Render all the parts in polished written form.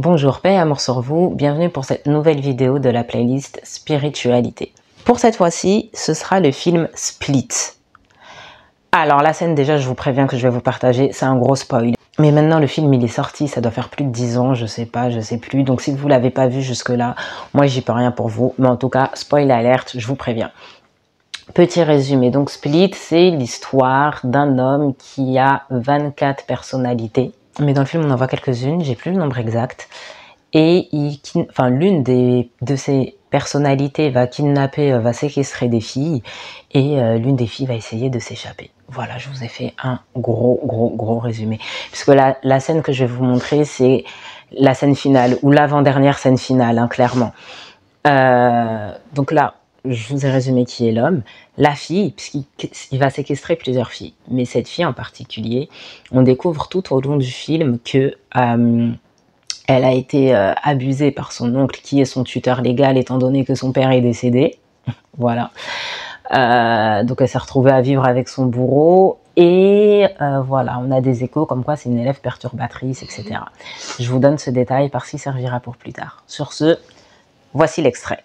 Bonjour, paix et amour sur vous, bienvenue pour cette nouvelle vidéo de la playlist Spiritualité. Pour cette fois-ci, ce sera le film Split. Alors la scène déjà, je vous préviens que je vais vous partager, c'est un gros spoil. Mais maintenant le film il est sorti, ça doit faire plus de 10 ans, je sais pas, je sais plus. Donc si vous l'avez pas vu jusque là, moi j'y peux rien pour vous. Mais en tout cas, spoil alerte, je vous préviens. Petit résumé, donc Split, c'est l'histoire d'un homme qui a 24 personnalités. Mais dans le film, on en voit quelques-unes, j'ai plus le nombre exact. Et l'une de ces personnalités va kidnapper, va séquestrer des filles. Et l'une des filles va essayer de s'échapper. Voilà, je vous ai fait un gros résumé. Puisque la scène que je vais vous montrer, c'est la scène finale, ou l'avant-dernière scène finale, hein, clairement. Donc là, je vous ai résumé qui est l'homme. La fille, puisqu'il va séquestrer plusieurs filles. Mais cette fille en particulier, on découvre tout au long du film que elle a été abusée par son oncle, qui est son tuteur légal, étant donné que son père est décédé. Voilà. Donc elle s'est retrouvée à vivre avec son bourreau. Et voilà, on a des échos comme quoi c'est une élève perturbatrice, etc. Je vous donne ce détail parce qu'il servira pour plus tard. Sur ce, voici l'extrait.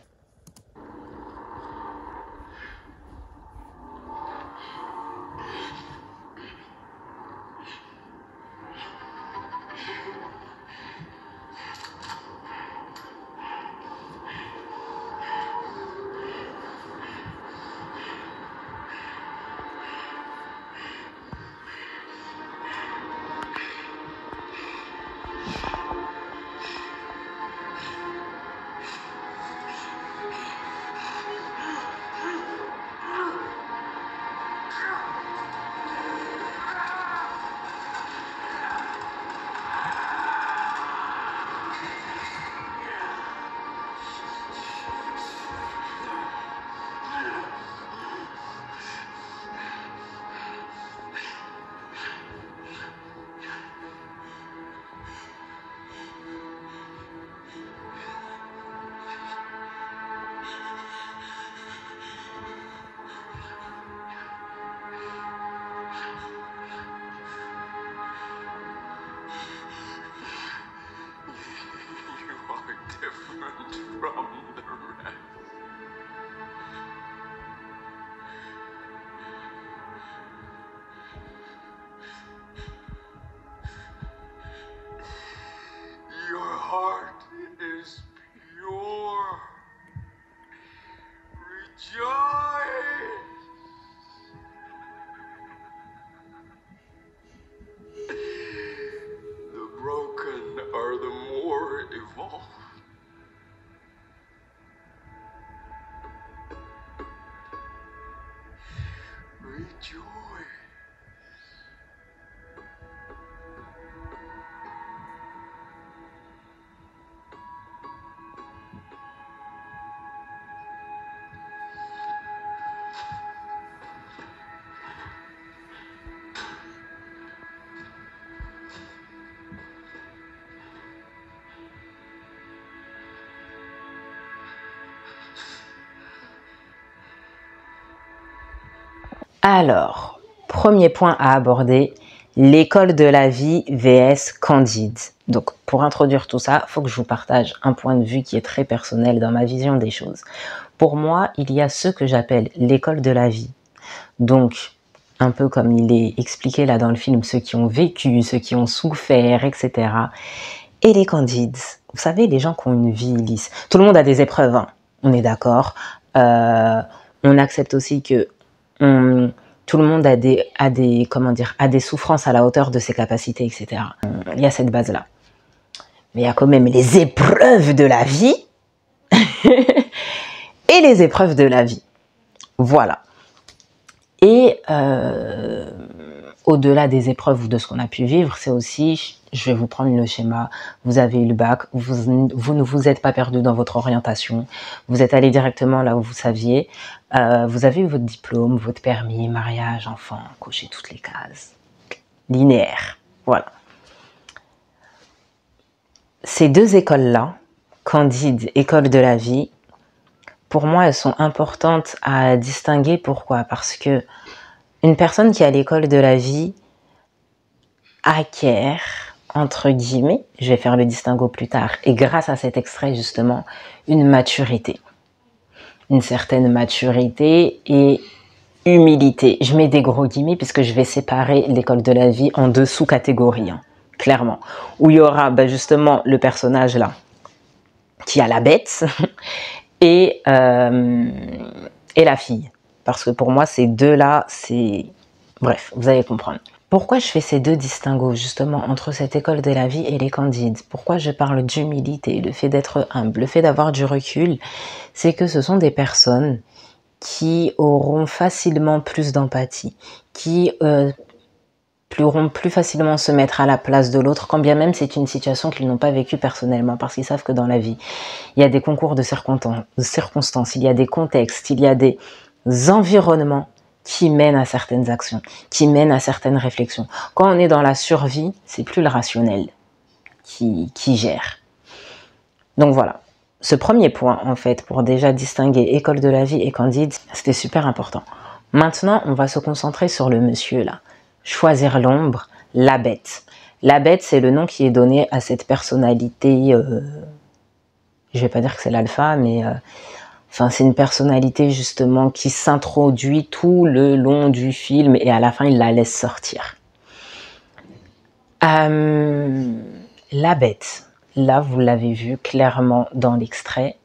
From the rest. Your heart is pure. Rejoice. The broken are the more evolved. Rejoice. Alors, premier point à aborder, l'école de la vie vs Candide. Donc, pour introduire tout ça, il faut que je vous partage un point de vue qui est très personnel dans ma vision des choses. Pour moi, il y a ce que j'appelle l'école de la vie. Donc, un peu comme il est expliqué là dans le film, ceux qui ont vécu, ceux qui ont souffert, etc. Et les Candides, vous savez, les gens qui ont une vie lisse. Tout le monde a des épreuves, hein, on est d'accord. On accepte aussi que tout le monde a des souffrances à la hauteur de ses capacités, etc. Il y a cette base-là. Mais il y a quand même les épreuves de la vie et les épreuves de la vie. Voilà. Et au-delà des épreuves ou de ce qu'on a pu vivre, c'est aussi, je vais vous prendre le schéma, vous avez eu le bac, vous ne vous êtes pas perdu dans votre orientation, vous êtes allé directement là où vous saviez, vous avez eu votre diplôme, votre permis, mariage, enfant, cochez toutes les cases. Linéaire, voilà. Ces deux écoles-là, Candide, école de la vie, pour moi, elles sont importantes à distinguer. Pourquoi? Parce que une personne qui est à l'école de la vie acquiert, entre guillemets, je vais faire le distinguo plus tard, et grâce à cet extrait justement, une maturité. Une certaine maturité et humilité. Je mets des gros guillemets puisque je vais séparer l'école de la vie en deux sous-catégories, hein, clairement. Où il y aura justement le personnage là, qui a la bête, et la fille. Parce que pour moi, ces deux-là, c'est... Bref, vous allez comprendre. Pourquoi je fais ces deux distinguos, justement, entre cette école de la vie et les candides? Pourquoi je parle d'humilité, le fait d'être humble, le fait d'avoir du recul? C'est que ce sont des personnes qui auront facilement plus d'empathie, qui pourront plus facilement se mettre à la place de l'autre, quand bien même c'est une situation qu'ils n'ont pas vécue personnellement, parce qu'ils savent que dans la vie, il y a des concours de circonstances, il y a des contextes, il y a des environnements qui mènent à certaines actions, qui mènent à certaines réflexions. Quand on est dans la survie, c'est plus le rationnel qui gère. Donc voilà. Ce premier point, en fait, pour déjà distinguer école de la vie et candide, c'était super important. Maintenant, on va se concentrer sur le monsieur, là. Choisir l'ombre, la bête. La bête, c'est le nom qui est donné à cette personnalité, je vais pas dire que c'est l'alpha, mais enfin, c'est une personnalité, justement, qui s'introduit tout le long du film et à la fin, il la laisse sortir. La bête. Là, vous l'avez vu clairement dans l'extrait,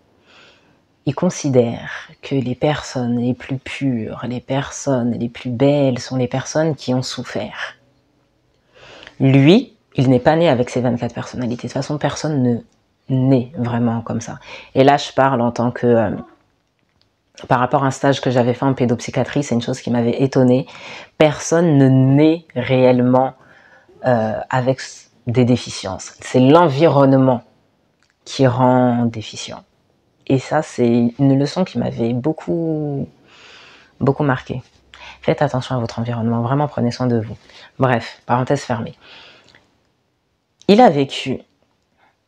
il considère que les personnes les plus pures, les personnes les plus belles sont les personnes qui ont souffert. Lui, il n'est pas né avec ses 24 personnalités. De toute façon, personne ne naît vraiment comme ça. Et là, je parle en tant que... par rapport à un stage que j'avais fait en pédopsychiatrie, c'est une chose qui m'avait étonnée. Personne ne naît réellement avec des déficiences. C'est l'environnement qui rend déficient. Et ça, c'est une leçon qui m'avait beaucoup marqué. Faites attention à votre environnement, vraiment prenez soin de vous. Bref, parenthèse fermée. Il a vécu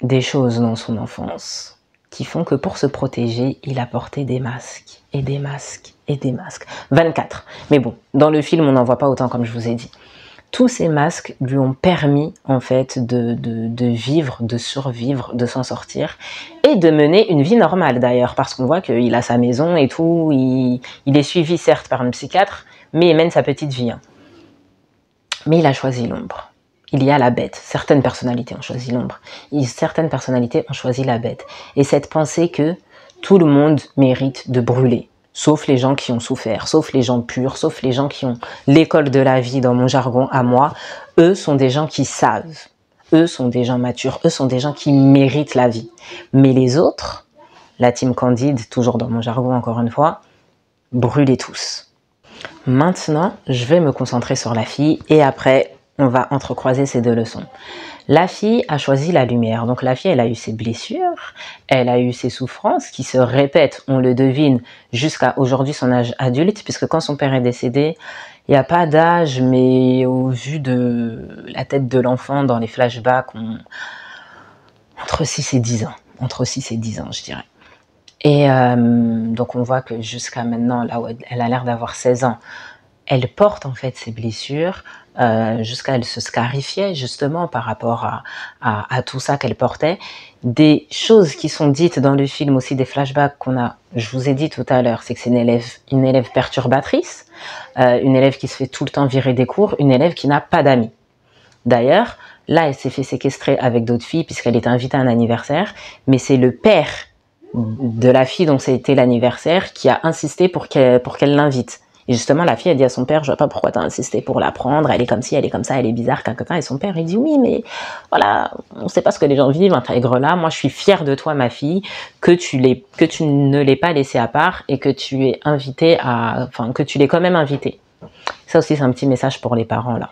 des choses dans son enfance qui font que pour se protéger, il a porté des masques, et des masques, et des masques. 24. Mais bon, dans le film, on n'en voit pas autant comme je vous ai dit. Tous ces masques lui ont permis en fait de vivre, de survivre, de s'en sortir et de mener une vie normale d'ailleurs, parce qu'on voit qu'il a sa maison et tout, il est suivi certes par un psychiatre, mais il mène sa petite vie. Hein. Mais il a choisi l'ombre. Il y a la bête. Certaines personnalités ont choisi l'ombre. Certaines personnalités ont choisi la bête. Et cette pensée que tout le monde mérite de brûler. Sauf les gens qui ont souffert, sauf les gens purs, sauf les gens qui ont l'école de la vie dans mon jargon à moi. Eux sont des gens qui savent. Eux sont des gens matures. Eux sont des gens qui méritent la vie. Mais les autres, la team Candide, toujours dans mon jargon encore une fois, brûlez tous. Maintenant, je vais me concentrer sur la fille et après, on va entrecroiser ces deux leçons. La fille a choisi la lumière. Donc la fille, elle a eu ses blessures, elle a eu ses souffrances qui se répètent, on le devine, jusqu'à aujourd'hui son âge adulte, puisque quand son père est décédé, il n'y a pas d'âge, mais au vu de la tête de l'enfant dans les flashbacks, entre 6 et 10 ans. Entre 6 et 10 ans, je dirais. Et donc on voit que jusqu'à maintenant, là où elle a l'air d'avoir 16 ans, elle porte en fait ses blessures, jusqu'à elle se scarifiait justement par rapport à tout ça qu'elle portait. Des choses qui sont dites dans le film, aussi des flashbacks qu'on a, je vous ai dit tout à l'heure, c'est que c'est une élève perturbatrice, une élève qui se fait tout le temps virer des cours, une élève qui n'a pas d'amis. D'ailleurs, là elle s'est fait séquestrer avec d'autres filles puisqu'elle est invitée à un anniversaire, mais c'est le père de la fille dont c'était l'anniversaire qui a insisté pour qu'elle l'invite. Et justement, la fille, elle dit à son père, je vois pas pourquoi tu as insisté pour la prendre, elle est comme ci, elle est comme ça, elle est bizarre, caca. Et son père, il dit, oui, mais voilà, on sait pas ce que les gens vivent, intègre-la. Moi, je suis fière de toi, ma fille, que tu ne l'aies pas laissée à part et que tu es invitée que tu l'aies quand même invitée. Ça aussi, c'est un petit message pour les parents, là.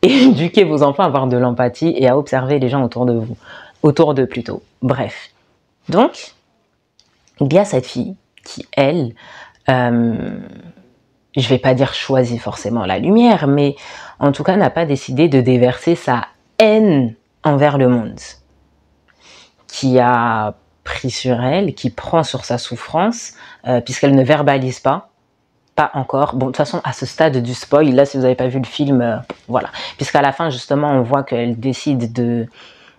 Éduquez vos enfants à avoir de l'empathie et à observer les gens autour de vous. Autour d'eux, plutôt. Bref. Donc, il y a cette fille qui, elle, je vais pas dire choisit forcément la lumière, mais en tout cas n'a pas décidé de déverser sa haine envers le monde, qui a pris sur elle, qui prend sur sa souffrance, puisqu'elle ne verbalise pas, Pas encore. Bon, de toute façon, à ce stade du spoil, là, si vous n'avez pas vu le film, voilà. Puisqu'à la fin, justement, on voit qu'elle décide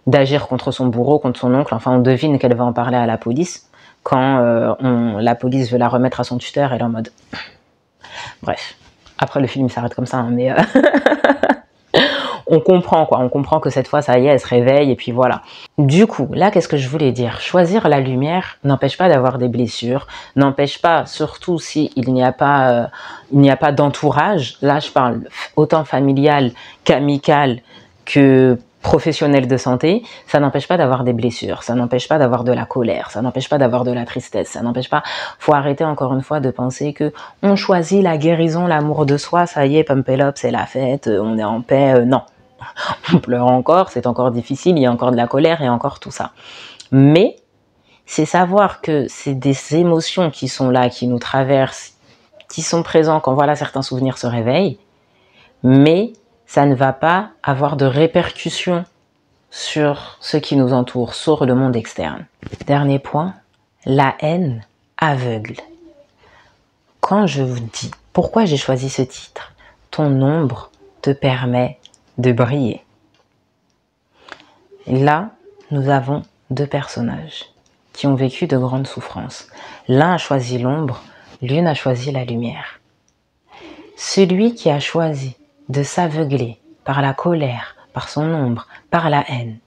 d'agir contre son bourreau, contre son oncle. Enfin, on devine qu'elle va en parler à la police. Quand la police veut la remettre à son tuteur, elle est en mode... Bref. Après, le film s'arrête comme ça, hein, mais... on comprend, quoi. On comprend que cette fois, ça y est, elle se réveille, et puis voilà. Du coup, là, qu'est-ce que je voulais dire? Choisir la lumière n'empêche pas d'avoir des blessures, n'empêche pas, surtout si il n'y a pas d'entourage. Là, je parle autant familial qu'amical que professionnel de santé. Ça n'empêche pas d'avoir des blessures, ça n'empêche pas d'avoir de la colère, ça n'empêche pas d'avoir de la tristesse, ça n'empêche pas... Faut arrêter encore une fois de penser que on choisit la guérison, l'amour de soi, ça y est, pump it up, c'est la fête, on est en paix. Non. On pleure encore, c'est encore difficile, il y a encore de la colère et encore tout ça. Mais c'est savoir que c'est des émotions qui sont là, qui nous traversent, qui sont présents quand voilà certains souvenirs se réveillent, mais ça ne va pas avoir de répercussions sur ce qui nous entoure, sur le monde externe. Dernier point, la haine aveugle. Quand je vous dis pourquoi j'ai choisi ce titre, ton ombre te permet de briller. Et là, nous avons deux personnages qui ont vécu de grandes souffrances. L'un a choisi l'ombre, l'une a choisi la lumière. Celui qui a choisi de s'aveugler par la colère, par son ombre, par la haine,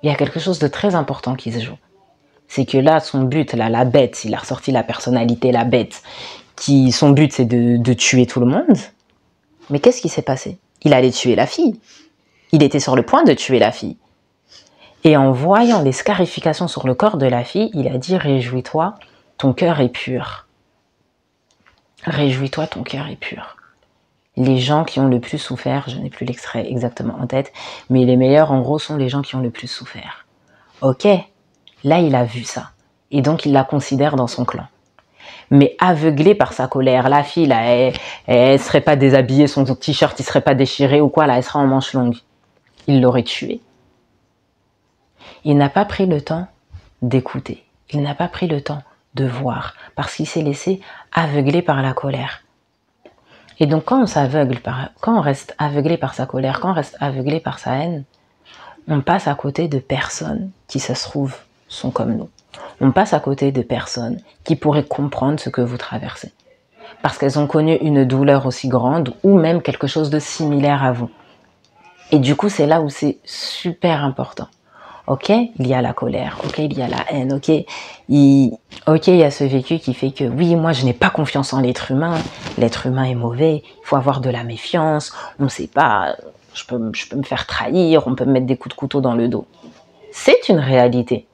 il y a quelque chose de très important qui se joue. C'est que là, son but, là, la bête, il a ressorti la personnalité, la bête, son but c'est de tuer tout le monde. Mais qu'est-ce qui s'est passé? Il allait tuer la fille. Il était sur le point de tuer la fille. Et en voyant les scarifications sur le corps de la fille, il a dit « Réjouis-toi, ton cœur est pur. » Réjouis-toi, ton cœur est pur. Les gens qui ont le plus souffert, je n'ai plus l'extrait exactement en tête, mais les meilleurs en gros sont les gens qui ont le plus souffert. Ok, là il a vu ça. Et donc il la considère dans son clan. Mais aveuglé par sa colère, la fille là, elle serait pas déshabillée, son t-shirt il serait pas déchiré ou quoi, là elle serait en manche longue. Il l'aurait tuée. Il n'a pas pris le temps d'écouter, il n'a pas pris le temps de voir, parce qu'il s'est laissé aveugler par la colère. Et donc quand on reste aveuglé par sa colère, quand on reste aveuglé par sa haine, on passe à côté de personnes qui, ça se trouve, sont comme nous. On passe à côté de personnes qui pourraient comprendre ce que vous traversez. Parce qu'elles ont connu une douleur aussi grande ou même quelque chose de similaire à vous. Et du coup, c'est là où c'est super important. Ok, il y a la colère, ok, il y a la haine, ok, il y a ce vécu qui fait que oui, moi je n'ai pas confiance en l'être humain est mauvais, il faut avoir de la méfiance, on ne sait pas, je peux me faire trahir, on peut me mettre des coups de couteau dans le dos. C'est une réalité.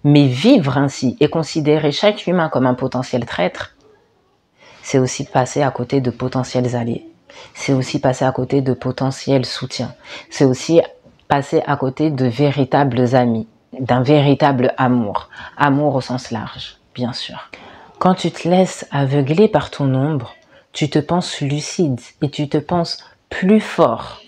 Mais vivre ainsi et considérer chaque humain comme un potentiel traître, c'est aussi passer à côté de potentiels alliés. C'est aussi passer à côté de potentiels soutiens. C'est aussi passer à côté de véritables amis, d'un véritable amour. Amour au sens large, bien sûr. Quand tu te laisses aveugler par ton ombre, tu te penses lucide et tu te penses plus fort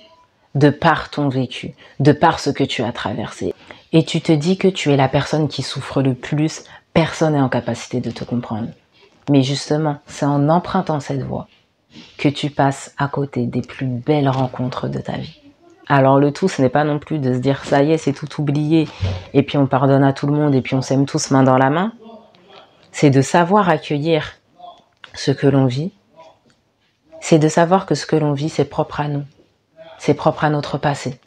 de par ton vécu, de par ce que tu as traversé. Et tu te dis que tu es la personne qui souffre le plus, personne n'est en capacité de te comprendre. Mais justement, c'est en empruntant cette voie que tu passes à côté des plus belles rencontres de ta vie. Alors le tout, ce n'est pas non plus de se dire ça y est, c'est tout oublié, et puis on pardonne à tout le monde, et puis on s'aime tous main dans la main. C'est de savoir accueillir ce que l'on vit. C'est de savoir que ce que l'on vit, c'est propre à nous. C'est propre à notre passé.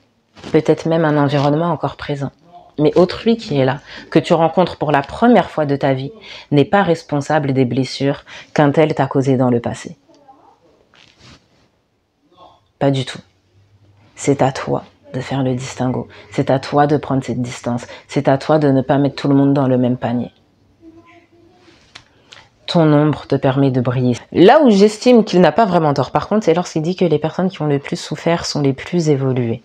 Peut-être même un environnement encore présent. Mais autrui qui est là, que tu rencontres pour la première fois de ta vie, n'est pas responsable des blessures qu'un tel t'a causées dans le passé. Pas du tout. C'est à toi de faire le distinguo. C'est à toi de prendre cette distance. C'est à toi de ne pas mettre tout le monde dans le même panier. Ton ombre te permet de briller. Là où j'estime qu'il n'a pas vraiment tort, par contre, c'est lorsqu'il dit que les personnes qui ont le plus souffert sont les plus évoluées.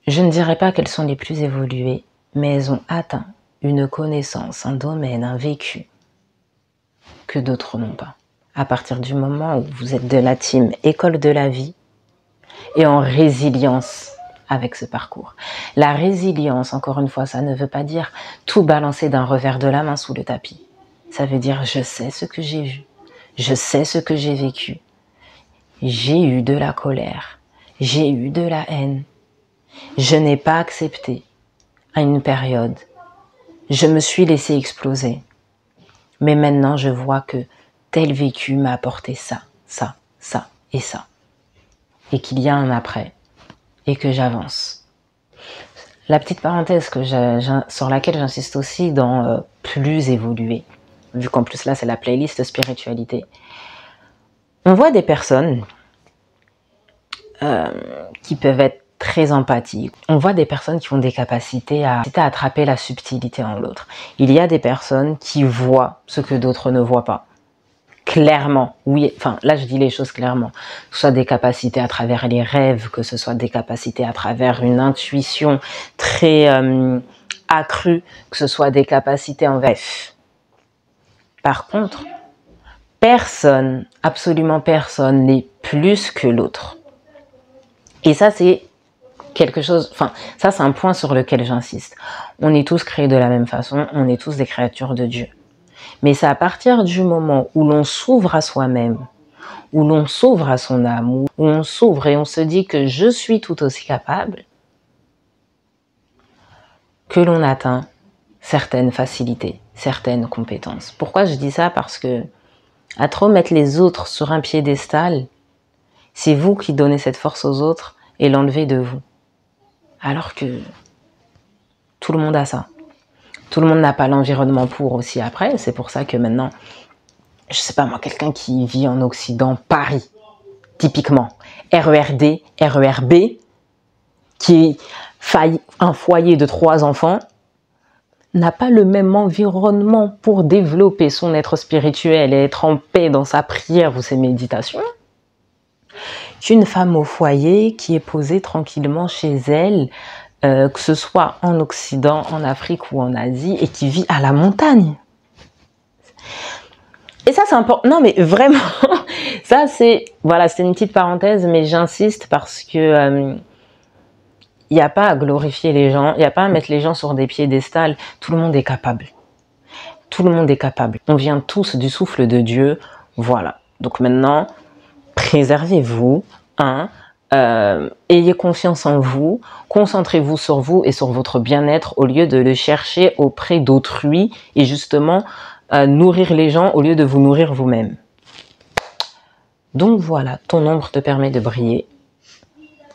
Je ne dirais pas qu'elles sont les plus évoluées, mais elles ont atteint une connaissance, un domaine, un vécu que d'autres n'ont pas. À partir du moment où vous êtes de la team école de la vie et en résilience avec ce parcours. La résilience, encore une fois, ça ne veut pas dire tout balancer d'un revers de la main sous le tapis. Ça veut dire je sais ce que j'ai vu, Je sais ce que j'ai vécu. J'ai eu de la colère. J'ai eu de la haine. Je n'ai pas accepté à une période. Je me suis laissé exploser. Mais maintenant, je vois que tel vécu m'a apporté ça, ça, ça et ça. Et qu'il y a un après. Et que j'avance. La petite parenthèse sur laquelle j'insiste aussi dans plus évoluer. Vu qu'en plus là, c'est la playlist spiritualité. On voit des personnes qui peuvent être très empathiques. On voit des personnes qui ont des capacités à attraper la subtilité en l'autre. Il y a des personnes qui voient ce que d'autres ne voient pas. Clairement, oui, enfin là je dis les choses clairement, que ce soit des capacités à travers les rêves, que ce soit des capacités à travers une intuition très accrue, que ce soit des capacités en bref. Par contre, personne, absolument personne n'est plus que l'autre. Et ça c'est quelque chose, enfin ça c'est un point sur lequel j'insiste. On est tous créés de la même façon, on est tous des créatures de Dieu. Mais c'est à partir du moment où l'on s'ouvre à soi-même, où l'on s'ouvre à son âme, où on s'ouvre et on se dit que je suis tout aussi capable, que l'on atteint certaines facilités, certaines compétences. Pourquoi je dis ça? Parce que à trop mettre les autres sur un piédestal, c'est vous qui donnez cette force aux autres et l'enlevez de vous. Alors que tout le monde a ça. Tout le monde n'a pas l'environnement pour aussi après. C'est pour ça que maintenant, je sais pas moi, quelqu'un qui vit en Occident, Paris, typiquement, RERD, RERB, qui est un foyer de 3 enfants, n'a pas le même environnement pour développer son être spirituel et être en paix dans sa prière ou ses méditations, qu'une femme au foyer qui est posée tranquillement chez elle, que ce soit en Occident, en Afrique ou en Asie, et qui vit à la montagne. Et ça, c'est important. Non, mais vraiment, ça, c'est... Voilà, c'est une petite parenthèse, mais j'insiste parce que il n'y a pas à glorifier les gens, il n'y a pas à mettre les gens sur des piédestals. Tout le monde est capable. Tout le monde est capable. On vient tous du souffle de Dieu. Voilà. Donc maintenant, préservez-vous, hein. Ayez confiance en vous, concentrez-vous sur vous et sur votre bien-être au lieu de le chercher auprès d'autrui et justement nourrir les gens au lieu de vous nourrir vous-même. Donc voilà, ton ombre te permet de briller.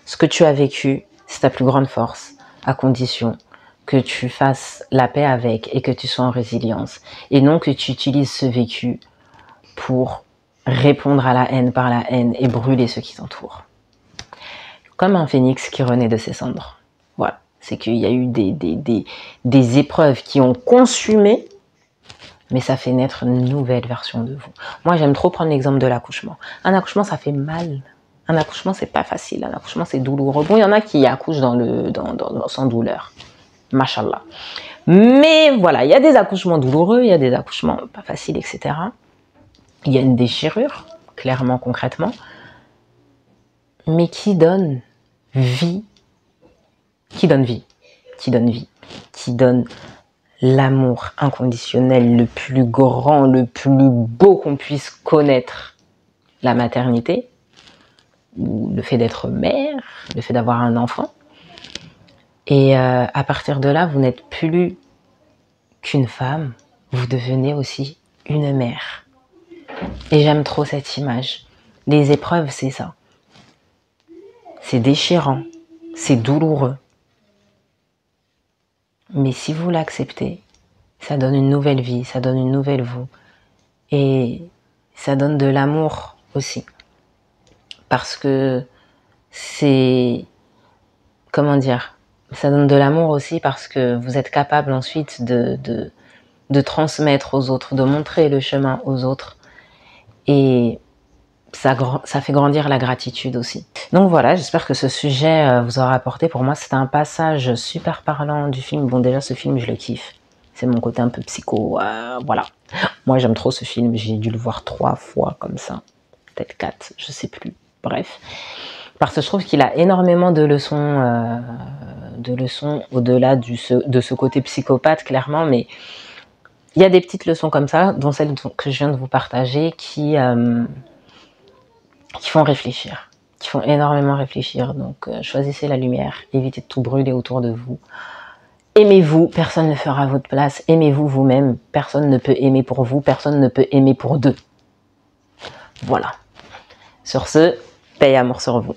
Ce que tu as vécu, c'est ta plus grande force, à condition que tu fasses la paix avec et que tu sois en résilience et non que tu utilises ce vécu pour répondre à la haine par la haine et brûler ceux qui t'entourent. Comme un phénix qui renaît de ses cendres. Voilà, c'est qu'il y a eu des épreuves qui ont consumé, mais ça fait naître une nouvelle version de vous. Moi, j'aime trop prendre l'exemple de l'accouchement. Un accouchement, ça fait mal. Un accouchement, c'est pas facile. Un accouchement, c'est douloureux. Bon, il y en a qui accouchent sans douleur. Machallah. Mais voilà, il y a des accouchements douloureux, il y a des accouchements pas faciles, etc. Il y a une déchirure, clairement, concrètement. Mais qui donne vie, qui donne vie, qui donne vie, qui donne l'amour inconditionnel le plus grand, le plus beau qu'on puisse connaître, la maternité, ou le fait d'être mère, le fait d'avoir un enfant. Et à partir de là, vous n'êtes plus qu'une femme, vous devenez aussi une mère. Et j'aime trop cette image. Les épreuves, c'est ça. C'est déchirant, c'est douloureux. Mais si vous l'acceptez, ça donne une nouvelle vie, ça donne une nouvelle vous. Et ça donne de l'amour aussi. Parce que c'est... Comment dire? Ça donne de l'amour aussi parce que vous êtes capable ensuite de transmettre aux autres, de montrer le chemin aux autres. Et ça fait grandir la gratitude aussi. Donc voilà, j'espère que ce sujet vous aura apporté. Pour moi, c'était un passage super parlant du film. Bon, déjà, ce film, je le kiffe. C'est mon côté un peu psycho. Voilà. Moi, j'aime trop ce film. J'ai dû le voir 3 fois comme ça. Peut-être 4, je sais plus. Bref. Parce que je trouve qu'il a énormément de leçons au-delà de ce côté psychopathe, clairement. Mais il y a des petites leçons comme ça, dont celle que je viens de vous partager, qui font réfléchir, qui font énormément réfléchir. Donc, choisissez la lumière, évitez de tout brûler autour de vous. Aimez-vous, personne ne le fera à votre place. Aimez-vous vous-même, personne ne peut aimer pour vous, personne ne peut aimer pour deux. Voilà. Sur ce, paix et amour sur vous.